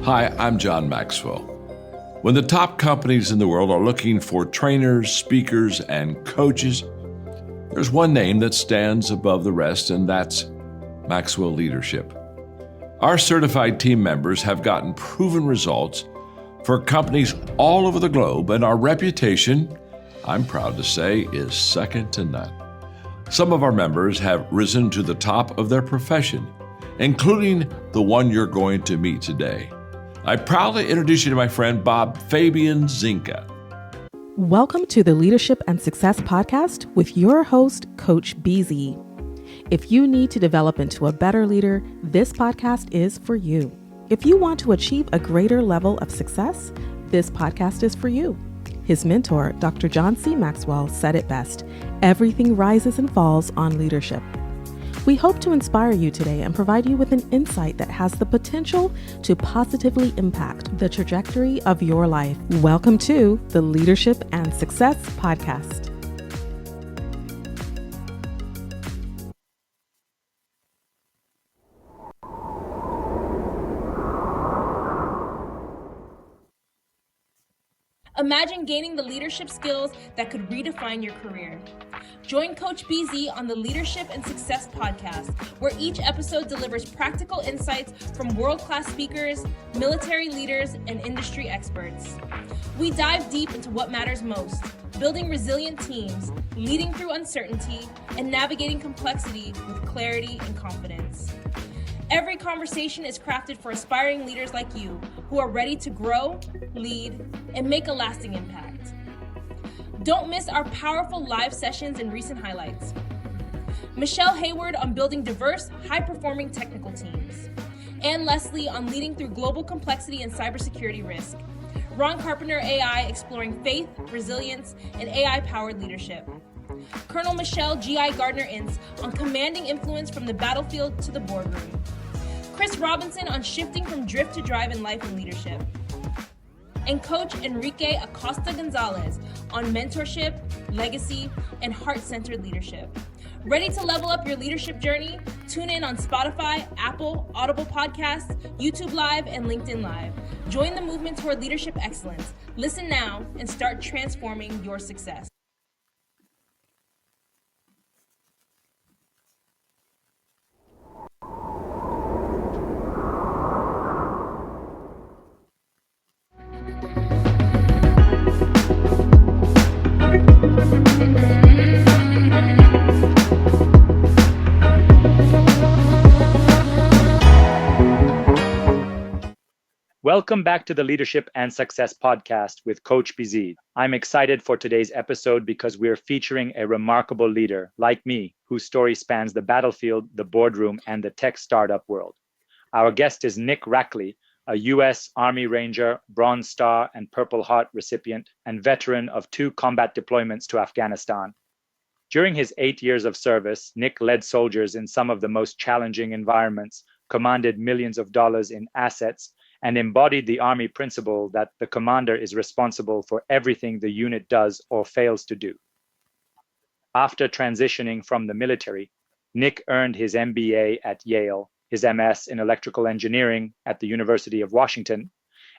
Hi, I'm John Maxwell. When the top companies in the world are looking for trainers, speakers, and coaches, there's one name that stands above the rest, and that's Maxwell Leadership. Our certified team members have gotten proven results for companies all over the globe, and our reputation, I'm proud to say, is second to none. Some of our members have risen to the top of their profession, including the one you're going to meet today. I proudly introduce you to my friend Bob Fabian Zinka. Welcome to the Leadership and Success Podcast with your host, Coach BZ. If you need to develop into a better leader, this podcast is for you. If you want to achieve a greater level of success, this podcast is for you. His mentor, Dr. John C. Maxwell, said it best: everything rises and falls on leadership. We hope to inspire you today and provide you with an insight that has the potential to positively impact the trajectory of your life. Welcome to the Leadership and Success Podcast. Imagine gaining the leadership skills that could redefine your career. Join Coach BZ on the Leadership and Success Podcast, where each episode delivers practical insights from world-class speakers, military leaders, and industry experts. We dive deep into what matters most: building resilient teams, leading through uncertainty, and navigating complexity with clarity and confidence. Every conversation is crafted for aspiring leaders like you who are ready to grow, lead, and make a lasting impact. Don't miss our powerful live sessions and recent highlights. Michelle Hayward on building diverse, high-performing technical teams. Ann Leslie on leading through global complexity and cybersecurity risk. Ron Carpenter AI exploring faith, resilience, and AI-powered leadership. Colonel Michelle G.I. Gardner-Ince on commanding influence from the battlefield to the boardroom. Chris Robinson on shifting from drift to drive in life and leadership. And Coach Enrique Acosta Gonzalez on mentorship, legacy, and heart-centered leadership. Ready to level up your leadership journey? Tune in on Spotify, Apple, Audible Podcasts, YouTube Live, and LinkedIn Live. Join the movement toward leadership excellence. Listen now and start transforming your success. Welcome back to the Leadership and Success Podcast with Coach BZ. I'm excited for today's episode because we're featuring a remarkable leader like me, whose story spans the battlefield, the boardroom, and the tech startup world. Our guest is Nick Rackley, a U.S. Army Ranger, Bronze Star, and Purple Heart recipient, and veteran of 2 combat deployments to Afghanistan. During his 8 years of service, Nick led soldiers in some of the most challenging environments, commanded millions of dollars in assets, and embodied the Army principle that the commander is responsible for everything the unit does or fails to do. After transitioning from the military, Nick earned his MBA at Yale, his MS in electrical engineering at the University of Washington,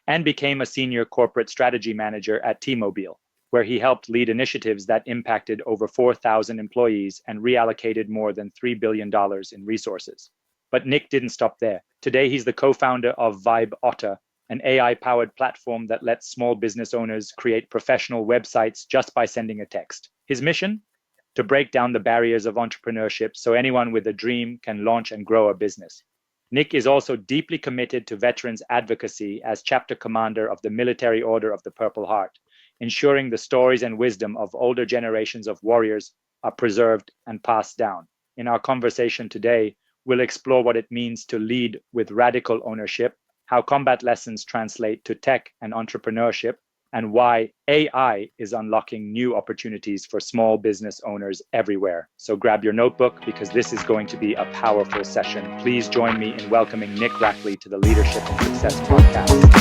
and became a senior corporate strategy manager at T-Mobile, where he helped lead initiatives that impacted over 4,000 employees and reallocated more than $3 billion in resources. But Nick didn't stop there. Today, he's the co-founder of Vibe Otter, an AI-powered platform that lets small business owners create professional websites just by sending a text. His mission? To break down the barriers of entrepreneurship so anyone with a dream can launch and grow a business. Nick is also deeply committed to veterans advocacy as chapter commander of the Military Order of the Purple Heart, ensuring the stories and wisdom of older generations of warriors are preserved and passed down. In our conversation today, we'll explore what it means to lead with radical ownership, how combat lessons translate to tech and entrepreneurship, and why AI is unlocking new opportunities for small business owners everywhere. So grab your notebook because this is going to be a powerful session. Please join me in welcoming Nick Rackley to the Leadership and Success Podcast.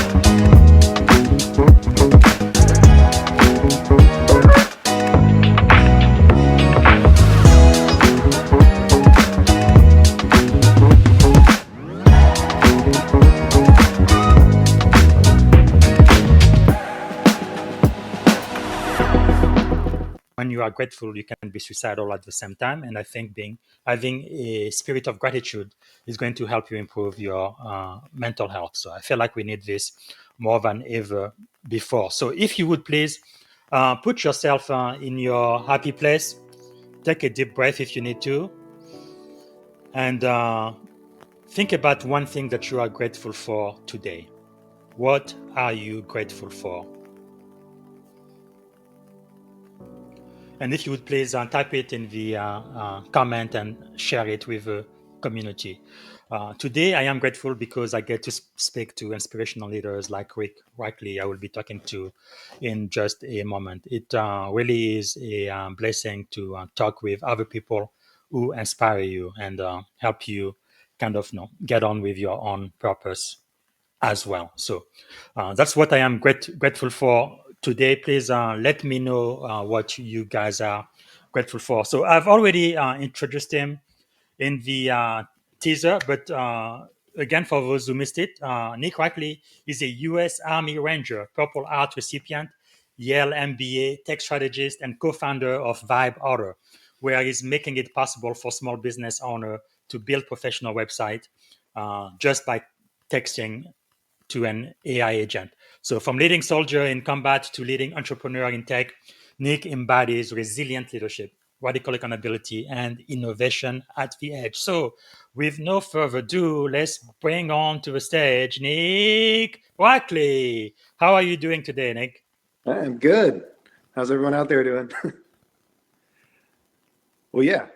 you are grateful, you can be suicidal at the same time. And I think having a spirit of gratitude is going to help you improve your mental health. So I feel like we need this more than ever before. So if you would please put yourself in your happy place, take a deep breath if you need to, and think about one thing that you are grateful for today. What are you grateful for? And if you would please type it in the comment and share it with the community. Today, I am grateful because I get to speak to inspirational leaders like Rick Rackley. I will be talking to in just a moment. It really is a blessing to talk with other people who inspire you and help you kind of get on with your own purpose as well. So that's what I am grateful for today. Please let me know what you guys are grateful for. So I've already introduced him in the teaser, but again, for those who missed it, Nick Rackley is a U.S. Army Ranger, Purple Heart recipient, Yale MBA, tech strategist, and co-founder of Vibe Order, where he's making it possible for small business owner to build professional website just by texting to an AI agent. So, from leading soldier in combat to leading entrepreneur in tech, Nick embodies resilient leadership, radical accountability, and innovation at the edge. So, with no further ado, let's bring on to the stage Nick Rackley. How are you doing today, Nick? I'm good. How's everyone out there doing? Well, yeah,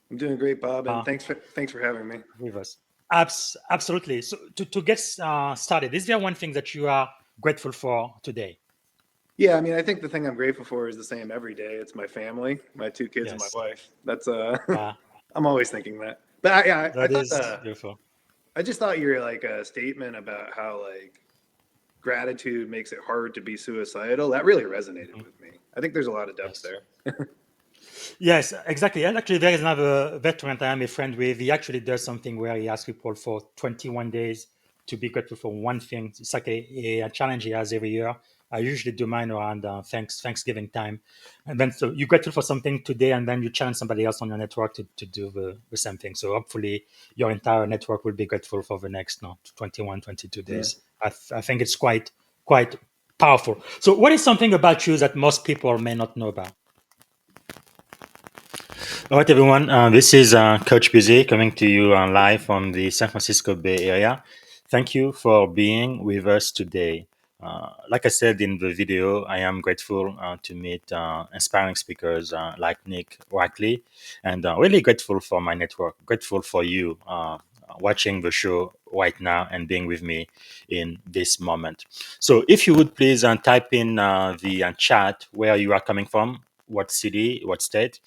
I'm doing great, Bob, and thanks for having me. With us. Absolutely. So, to get started, is there one thing that you are grateful for today? Yeah, I mean, I think the thing I'm grateful for is the same every day. It's my family, my two kids, and my Yes. wife. That's Yeah, I'm always thinking that. But I that thought is beautiful. I just thought your like statement about how like gratitude makes it hard to be suicidal, that really resonated with me. I think there's a lot of depth Yes. there. Yes, exactly. And actually, there is another veteran that I'm a friend with. He actually does something where he asks people for 21 days to be grateful for one thing. It's like a challenge he has every year. I usually do mine around Thanksgiving time. And then so you're grateful for something today, and then you challenge somebody else on your network to do the same thing. So hopefully your entire network will be grateful for the next 21, 22 Yeah. days. I think it's quite powerful. So what is something about you that most people may not know about? All right, everyone. This is Coach Busy coming to you live from the San Francisco Bay Area. Thank you for being with us today. Like I said in the video, I am grateful to meet inspiring speakers like Nick Rackley, and really grateful for my network. Grateful for you watching the show right now and being with me in this moment. So, if you would please type in the chat where you are coming from, what city, what state,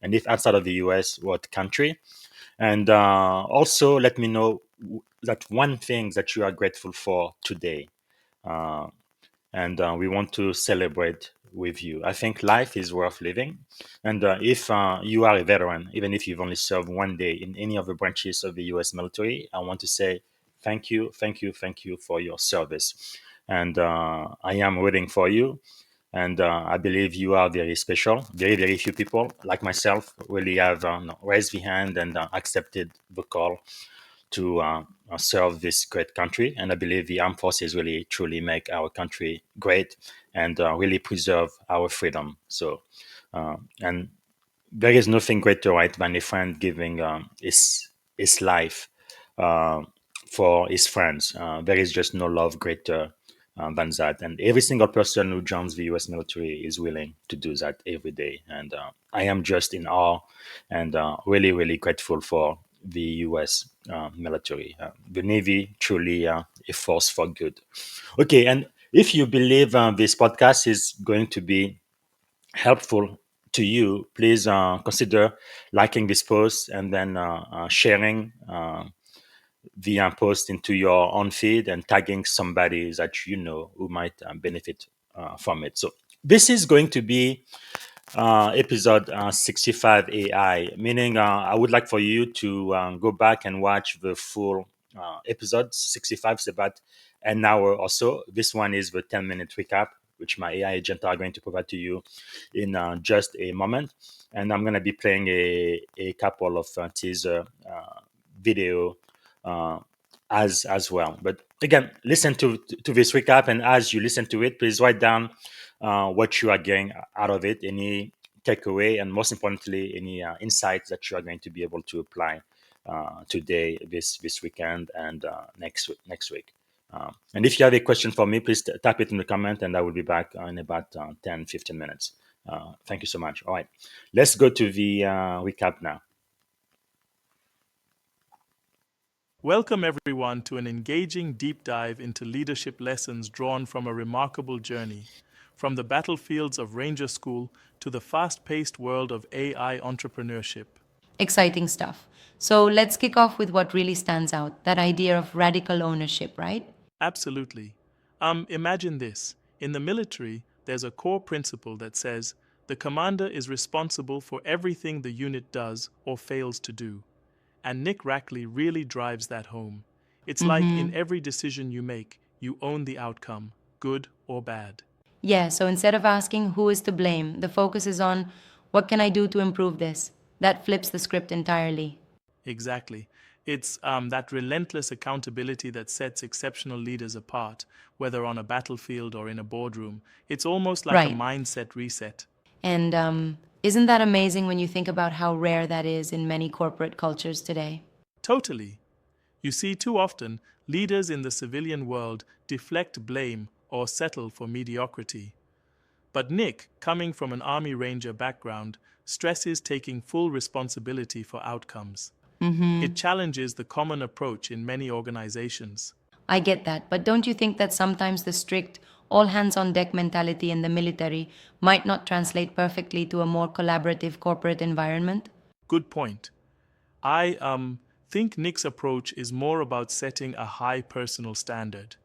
and if outside of the US, what country. And also let me know that one thing that you are grateful for today. Uh, and we want to celebrate with you. I think life is worth living. And if you are a veteran, even if you've only served one day in any of the branches of the US military, I want to say thank you, thank you, thank you for your service. And I am rooting for you. And I believe you are very special. Very, very few people like myself really have raised the hand and accepted the call to serve this great country. And I believe the armed forces really truly make our country great and really preserve our freedom. So, and there is nothing greater, right, than a friend giving his life uh, for his friends. There is just no love greater than that. And every single person who joins the U.S. military is willing to do that every day. And I am just in awe and really, really grateful for the U.S. Military. The Navy truly a force for good. Okay, and if you believe this podcast is going to be helpful to you, please consider liking this post and then sharing the post into your own feed and tagging somebody that you know who might benefit from it. So this is going to be episode 65 AI, meaning I would like for you to go back and watch the full episode. 65 is about an hour or so. This one is the 10-minute recap. which my AI agent are going to provide to you in just a moment. And I'm going to be playing a couple of teaser video as well. But again, listen to this recap, and as you listen to it, please write down what you are getting out of it, any takeaway, and most importantly, any insights that you are going to be able to apply today, this weekend, and next week. And if you have a question for me, please type it in the comment, and I will be back in about 10-15 minutes. Thank you so much. All right, let's go to the recap now. Welcome, everyone, to an engaging deep dive into leadership lessons drawn from a remarkable journey, from the battlefields of Ranger School to the fast-paced world of AI entrepreneurship. Exciting stuff. So let's kick off with what really stands out, that idea of radical ownership, right? Absolutely. Imagine this. In the military, there's a core principle that says the commander is responsible for everything the unit does or fails to do. And Nick Rackley really drives that home. It's like in every decision you make, you own the outcome, good or bad. Yeah, so instead of asking who is to blame, the focus is on what can I do to improve this? That flips the script entirely. Exactly. It's that relentless accountability that sets exceptional leaders apart, whether on a battlefield or in a boardroom. It's almost like a Right. mindset reset. And isn't that amazing when you think about how rare that is in many corporate cultures today? Totally. You see, too often, leaders in the civilian world deflect blame or settle for mediocrity. But Nick, coming from an Army Ranger background, stresses taking full responsibility for outcomes. It challenges the common approach in many organizations. I get that, but don't you think that sometimes the strict, all hands on deck mentality in the military might not translate perfectly to a more collaborative corporate environment? Good point. I think Nick's approach is more about setting a high personal standard,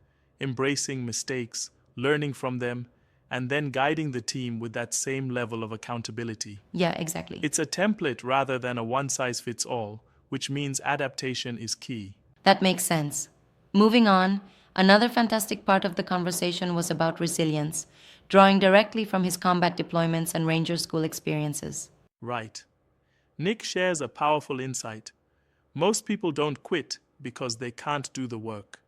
embracing mistakes, learning from them, and then guiding the team with that same level of accountability. Yeah, exactly. It's a template rather than a one-size-fits-all, which means adaptation is key. That makes sense. Moving on, another fantastic part of the conversation was about resilience, drawing directly from his combat deployments and Ranger School experiences. Right. Nick shares a powerful insight. Most people don't quit because they can't do the work.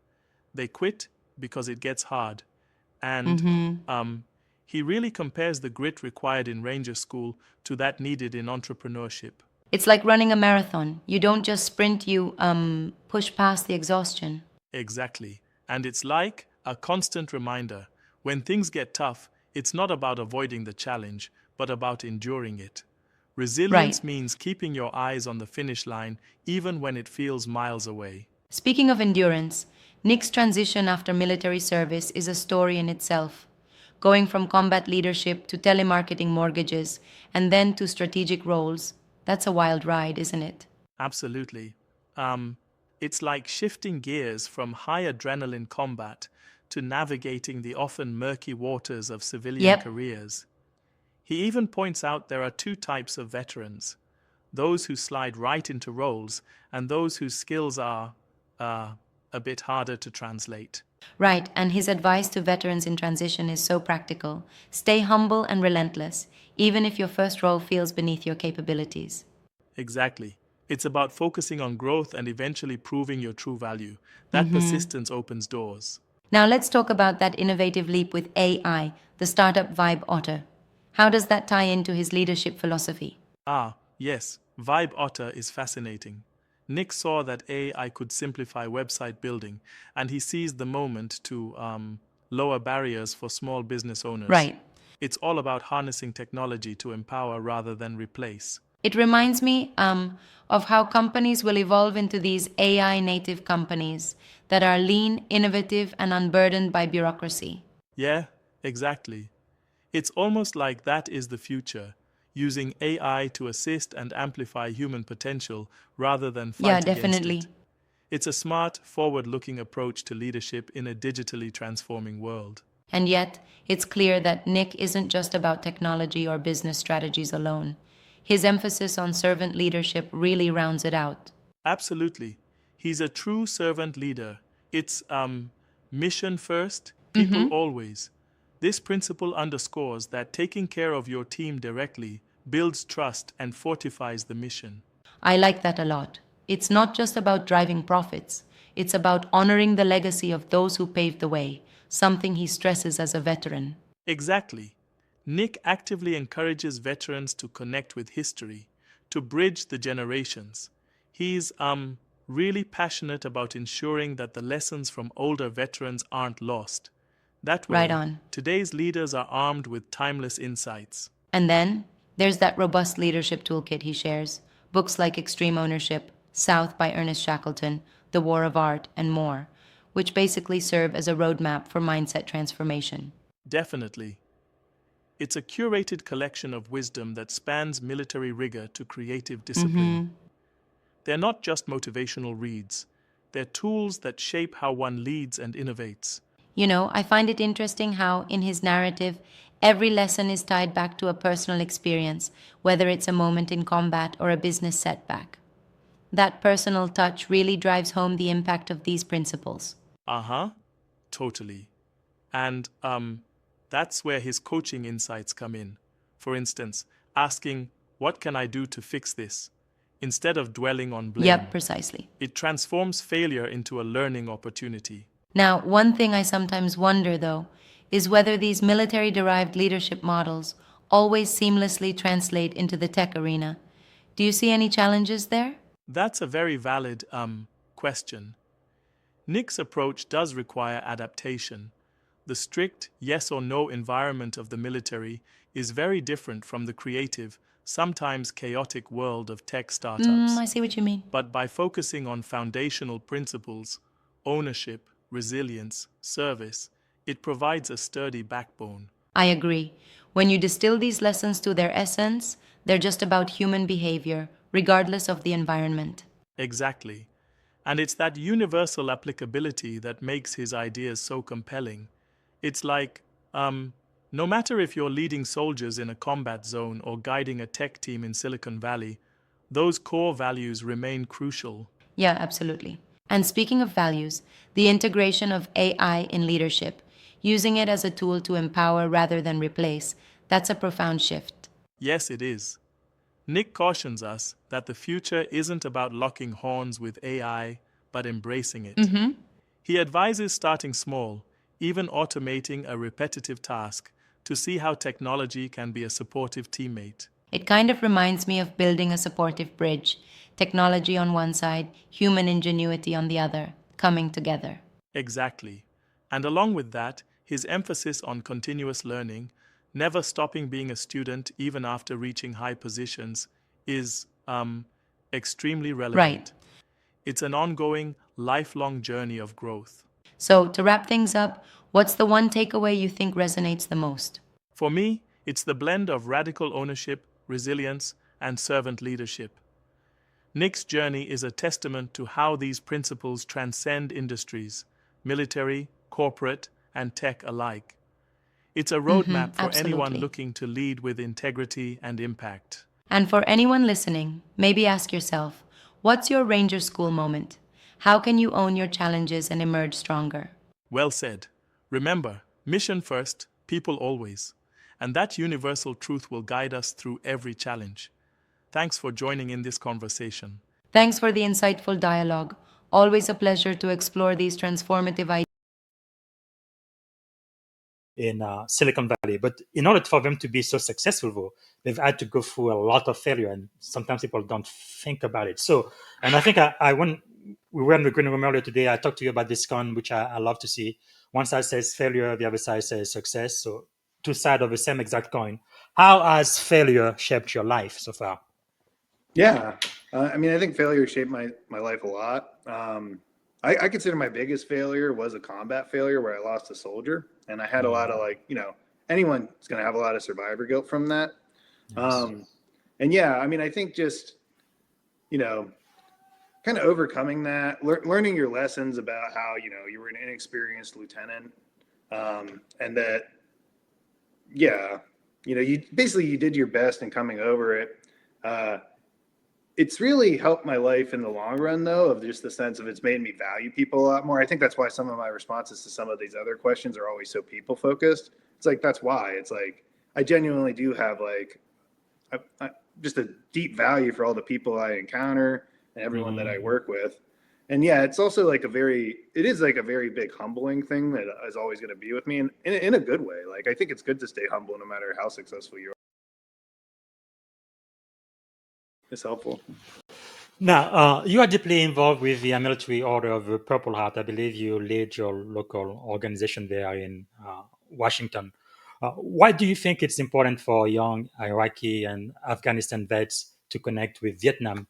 They quit because it gets hard. And he really compares the grit required in Ranger School to that needed in entrepreneurship. It's like running a marathon. You don't just sprint, you push past the exhaustion. Exactly. And it's like a constant reminder. When things get tough, it's not about avoiding the challenge, but about enduring it. Resilience Right. means keeping your eyes on the finish line, even when it feels miles away. Speaking of endurance, Nick's transition after military service is a story in itself. Going from combat leadership to telemarketing mortgages and then to strategic roles, that's a wild ride, isn't it? Absolutely. It's like shifting gears from high adrenaline combat to navigating the often murky waters of civilian Yep. careers. He even points out there are two types of veterans: those who slide right into roles and those whose skills are a bit harder to translate. Right, and his advice to veterans in transition is so practical. Stay humble and relentless, even if your first role feels beneath your capabilities. Exactly. It's about focusing on growth and eventually proving your true value. That persistence opens doors. Now let's talk about that innovative leap with AI, the startup Vibe Otter. How does that tie into his leadership philosophy? Ah, yes, Vibe Otter is fascinating. Nick saw that AI could simplify website building, and he seized the moment to lower barriers for small business owners. Right. It's all about harnessing technology to empower rather than replace. It reminds me of how companies will evolve into these AI native companies that are lean, innovative, and unburdened by bureaucracy. Yeah, exactly. It's almost like that is the future, using AI to assist and amplify human potential rather than fight Yeah, against definitely. it. It's a smart, forward-looking approach to leadership in a digitally transforming world. And yet, it's clear that Nick isn't just about technology or business strategies alone. His emphasis on servant leadership really rounds it out. Absolutely. He's a true servant leader. It's mission first, people always. This principle underscores that taking care of your team directly builds trust and fortifies the mission. I like that a lot. It's not just about driving profits, it's about honoring the legacy of those who paved the way, something he stresses as a veteran. Exactly. Nick actively encourages veterans to connect with history, to bridge the generations. He's really passionate about ensuring that the lessons from older veterans aren't lost. That Right way, on. today's leaders are armed with timeless insights. And then there's that robust leadership toolkit he shares, books like Extreme Ownership, South by Ernest Shackleton, The War of Art, and more, which basically serve as a roadmap for mindset transformation. Definitely. It's a curated collection of wisdom that spans military rigor to creative discipline. They're not just motivational reads, they're tools that shape how one leads and innovates. You know, I find it interesting how, in his narrative, every lesson is tied back to a personal experience, whether it's a moment in combat or a business setback. That personal touch really drives home the impact of these principles. Uh-huh, totally. And that's where his coaching insights come in. For instance, asking, "What can I do to fix this?" instead of dwelling on blame. Yep, precisely. It transforms failure into a learning opportunity. Now, one thing I sometimes wonder, though, is whether these military-derived leadership models always seamlessly translate into the tech arena. Do you see any challenges there? That's a very valid question. Nick's approach does require adaptation. The strict yes or no environment of the military is very different from the creative, sometimes chaotic world of tech startups. I see what you mean. But by focusing on foundational principles, ownership, resilience, service, it provides a sturdy backbone. I agree. When you distill these lessons to their essence, they're just about human behavior, regardless of the environment. Exactly. And it's that universal applicability that makes his ideas so compelling. It's like, no matter if you're leading soldiers in a combat zone or guiding a tech team in Silicon Valley, those core values remain crucial. Yeah, absolutely. And speaking of values, the integration of AI in leadership, using it as a tool to empower rather than replace, that's a profound shift. Yes, it is. Nick cautions us that the future isn't about locking horns with AI, but embracing it. He advises starting small, even automating a repetitive task, to see how technology can be a supportive teammate. It kind of reminds me of building a supportive bridge, technology on one side, human ingenuity on the other, coming together. Exactly. And along with that, his emphasis on continuous learning, never stopping being a student even after reaching high positions, is extremely relevant. Right. It's an ongoing, lifelong journey of growth. So, to wrap things up, what's the one takeaway you think resonates the most? For me, it's the blend of radical ownership, resilience, and servant leadership. Nick's journey is a testament to how these principles transcend industries, military, corporate, and tech alike. It's a roadmap for anyone absolutely. looking to lead with integrity and impact. And for anyone listening, maybe ask yourself, what's your Ranger School moment? How can you own your challenges and emerge stronger? Well said. Remember, mission first, people always. And that universal truth will guide us through every challenge. Thanks for joining in this conversation. Thanks for the insightful dialogue. Always a pleasure to explore these transformative ideas. In Silicon Valley. But in order for them to be so successful, though, they've had to go through a lot of failure, and sometimes people don't think about it. So, and I think when we were in the green room earlier today, I talked to you about this con, which I love to see. One side says failure, the other side says success. So, two sides of the same exact coin. How has failure shaped your life so far? Yeah. I mean, I think failure shaped my life a lot. I consider my biggest failure was a combat failure where I lost a soldier. And I had a lot of anyone's going to have a lot of survivor guilt from that. Yes. And yeah, I mean, I think just, kind of overcoming that, learning your lessons about how, you were an inexperienced lieutenant. And that, yeah, you did your best in coming over it. It's really helped my life in the long run, though, of just the sense of it's made me value people a lot more. I think that's why some of my responses to some of these other questions are always so people focused. It's like, that's why. It's like, I genuinely do have like just a deep value for all the people I encounter and everyone that I work with. And yeah, it's also like it is like a very big humbling thing that is always going to be with me, and in a good way. Like, I think it's good to stay humble no matter how successful you are. It's helpful. Now, you are deeply involved with the Military Order of the Purple Heart. I believe you lead your local organization there in Washington. Why do you think it's important for young Iraqi and Afghanistan vets to connect with Vietnam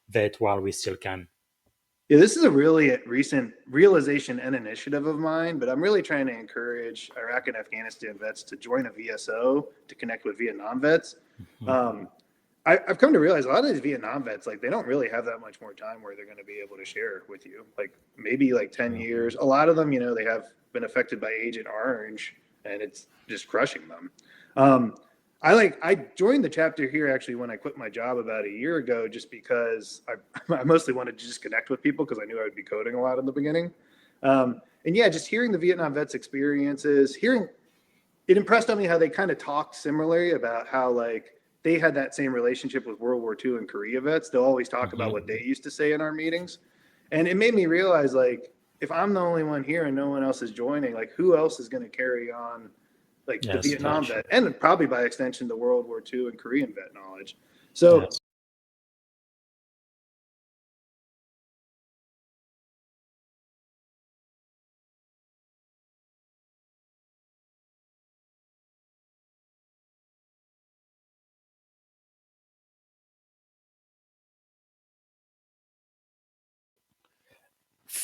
vets while we still can? Yeah, this is a really recent realization and initiative of mine, but I'm really trying to encourage Iraq and Afghanistan vets to join a VSO to connect with Vietnam vets. I've come to realize a lot of these Vietnam vets, like, they don't really have that much more time where they're going to be able to share with you. Like, maybe like 10 years. A lot of them, they have been affected by Agent Orange, and it's just crushing them. I joined the chapter here actually when I quit my job about a year ago, just because I mostly wanted to just connect with people because I knew I would be coding a lot in the beginning. And yeah, just hearing the Vietnam vets' experiences, it impressed on me how they kind of talked similarly about how, like, they had that same relationship with World War II and Korea vets. They'll always talk about what they used to say in our meetings. And it made me realize, like, if I'm the only one here and no one else is joining, like, who else is going to carry on, like, the Vietnam vet, and probably by extension the World War II and Korean vet knowledge. So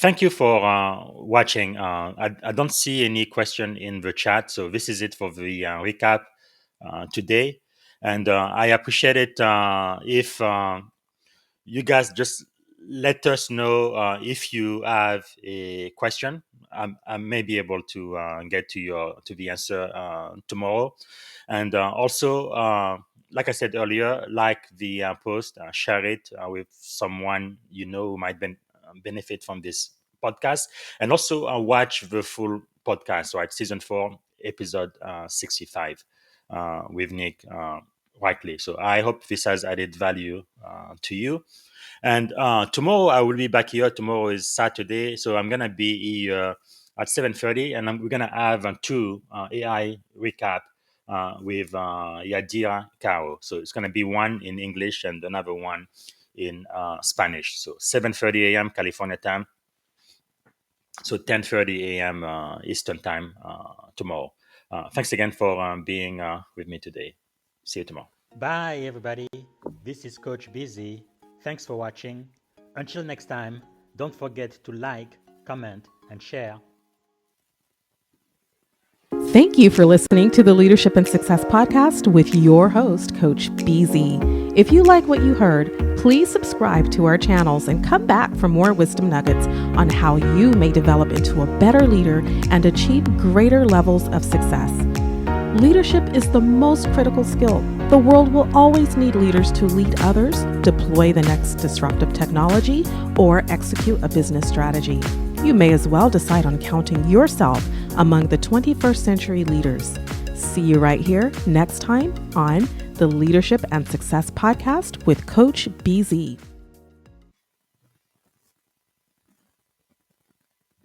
Thank you for watching. I don't see any question in the chat, so this is it for the recap today. And I appreciate it if you guys just let us know if you have a question. I may be able to get to the answer tomorrow. And also, like I said earlier, like the post, share it with someone who might benefit from this podcast, and also watch the full podcast, right? Season 4, episode 65 with Nick Rackley. So I hope this has added value to you. And tomorrow I will be back here. Tomorrow is Saturday, so I'm gonna be here at 7:30, and we're gonna have 2 AI recap with Yadira Caro. So it's gonna be one in English and another one in Spanish. So 7:30 a.m. California time. So 10:30 a.m. Eastern time tomorrow. Thanks again for being with me today. See you tomorrow. Bye, everybody. This is Coach Busy. Thanks for watching. Until next time, don't forget to like, comment, and share. Thank you for listening to the Leadership and Success Podcast with your host, Coach BZ. If you like what you heard, please subscribe to our channels and come back for more wisdom nuggets on how you may develop into a better leader and achieve greater levels of success. Leadership is the most critical skill. The world will always need leaders to lead others, deploy the next disruptive technology, or execute a business strategy. You may as well decide on counting yourself among the 21st century leaders. See you right here next time on the Leadership and Success Podcast with Coach BZ.